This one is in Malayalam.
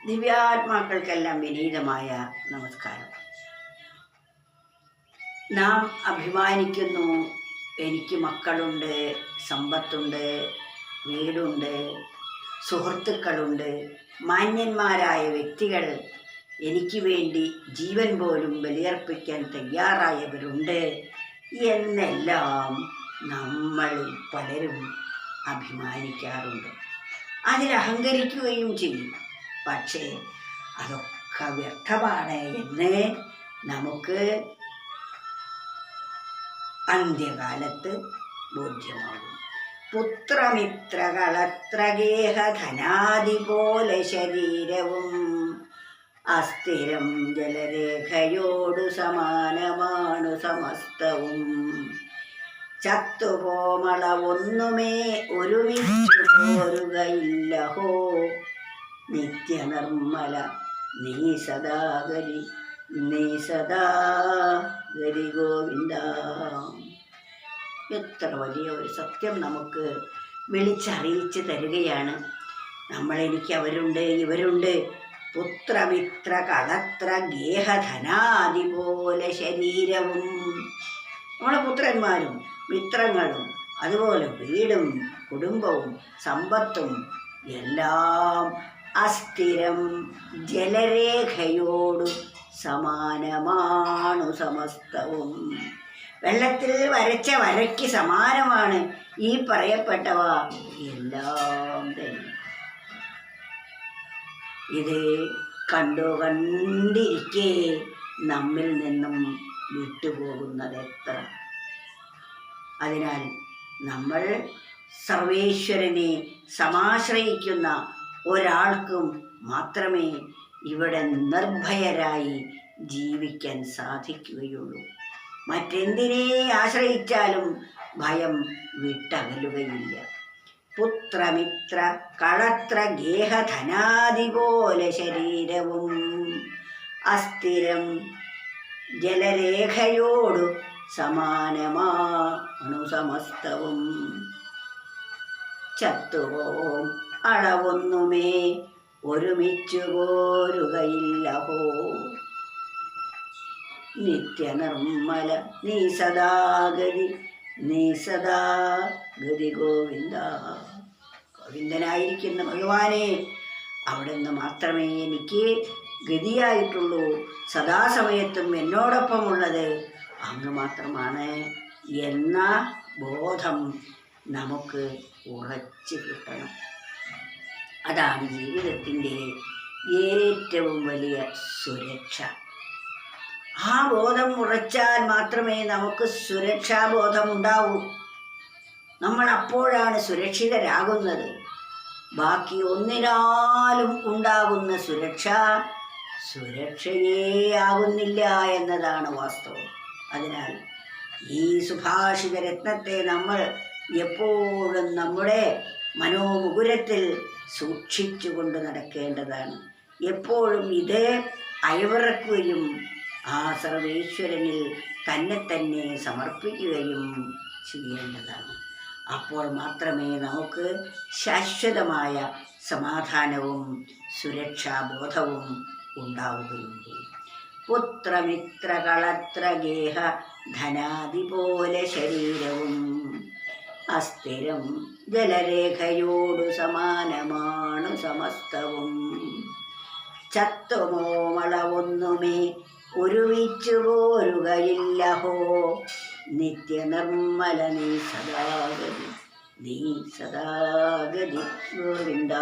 ദിവ്യാത്മാക്കൾക്കെല്ലാം വിനീതമായ നമസ്കാരം. നാം അഭിമാനിക്കുന്നു, എനിക്ക് മക്കളുണ്ട്, സമ്പത്തുണ്ട്, വീടുണ്ട്, സുഹൃത്തുക്കളുണ്ട്, മാന്യന്മാരായ വ്യക്തികൾ എനിക്ക് വേണ്ടി ജീവൻ പോലും ബലിയർപ്പിക്കാൻ തയ്യാറായവരുണ്ട് എന്നെല്ലാം നമ്മളിൽ പലരും അഭിമാനിക്കാറുണ്ട്. അതിലഹങ്കരിക്കുകയും ചെയ്യും. പക്ഷേ അതൊക്കെ വ്യർത്ഥമാണ് എന്ന് നമുക്ക് അന്ത്യകാലത്ത് ബോധ്യമാകും. പുത്രമിത്രകളത്ര ഗേഹധനാദി പോലെ ശരീരവും അസ്ഥിരം ജലരേഖയോടു സമാനമാണു സമസ്തവും. ചത്തുപോമളവൊന്നുമേ ഒരുമിച്ചു പോരുകയില്ലഹോ, നിത്യനിർമ്മല നീ സദാഗരി ഗോവിന്ദ. എത്ര വലിയ ഒരു സത്യം നമുക്ക് വിളിച്ചറിയിച്ച് തരികയാണ്. എനിക്ക് അവരുണ്ട്, ഇവരുണ്ട്. പുത്രമിത്ര കളത്ര ഗേഹധനാദി പോലെ ശരീരവും, നമ്മളെ പുത്രന്മാരും മിത്രങ്ങളും അതുപോലെ വീടും കുടുംബവും സമ്പത്തും എല്ലാം അസ്ഥിരം ജലരേഖയോടു സമാനമാണു സമസ്തവും. വെള്ളത്തിൽ വരച്ച വരയ്ക്ക് സമാനമാണ് ഈ പറയപ്പെട്ടവ എല്ലാം തന്നെ. ഇത് കണ്ടിരിക്കെ നമ്മിൽ നിന്നും വിട്ടുപോകുന്നത് എത്ര. അതിനാൽ നമ്മൾ സർവേശ്വരനെ സമാശ്രയിക്കുന്ന ഒരാൾക്കും മാത്രമേ ഇവിടെ നിർഭയരായി ജീവിക്കാൻ സാധിക്കുകയുള്ളൂ. മറ്റെന്തിനെ ആശ്രയിച്ചാലും ഭയം വിട്ടകലുകയില്ല. പുത്രമിത്ര കളത്ര ഗേഹധനാദി പോലെ ശരീരവും അസ്ഥിരം ജലരേഖയോടു സമാനമാണു സമസ്തവും. ചത്തുപോം അളവൊന്നുമേ ഒരുമിച്ചു പോരുകയില്ലഹോ, നിത്യനിർമ്മല നീ സദാഗതി ഗോവിന്ദ. ഗോവിന്ദനായിരിക്കുന്ന ഭഗവാനെ, അവിടുന്ന് മാത്രമേ എനിക്ക് ഗതിയായിട്ടുള്ളൂ. സദാസമയത്തും എന്നോടൊപ്പമുള്ളത് അങ്ങ് മാത്രമാണ് എന്ന ബോധം നമുക്ക് ഉറച്ചു കിട്ടണം. അതാണ് ജീവിതത്തിൻ്റെ ഏറ്റവും വലിയ സുരക്ഷ. ആ ബോധം ഉറച്ചാൽ മാത്രമേ നമുക്ക് സുരക്ഷാബോധം ഉണ്ടാവൂ. നമ്മൾ അപ്പോഴാണ് സുരക്ഷിതരാകുന്നത്. ബാക്കി ഒന്നിനാലും ഉണ്ടാകുന്ന സുരക്ഷയേ ആകുന്നില്ല എന്നതാണ് വാസ്തവം. അതിനാൽ ഈ സുഭാഷിത രത്നത്തെ നമ്മൾ എപ്പോഴും നമ്മുടെ മനോമുകുരത്തിൽ സൂക്ഷിച്ചുകൊണ്ട് നടക്കേണ്ടതാണ്. എപ്പോഴും ഇത് അയവിറക്കുകയും ആ സർവേശ്വരനിൽ തന്നെ സമർപ്പിക്കുകയും ചെയ്യേണ്ടതാണ്. അപ്പോൾ മാത്രമേ നമുക്ക് ശാശ്വതമായ സമാധാനവും സുരക്ഷാബോധവും ഉണ്ടാവുകയുള്ളൂ. പുത്രമിത്ര കളത്ര ഗേഹ ധനാദി പോലെ ശരീരവും അസ്ഥിരം ജലരേഖയോടു സമാനമാണു സമസ്തവും. ചത്തുമോമളവൊന്നുമേ ഒരുമിച്ചു പോരുകയില്ലഹോ, നിത്യനിർമ്മല നീ സദാഗതി ഗോവിന്ദ.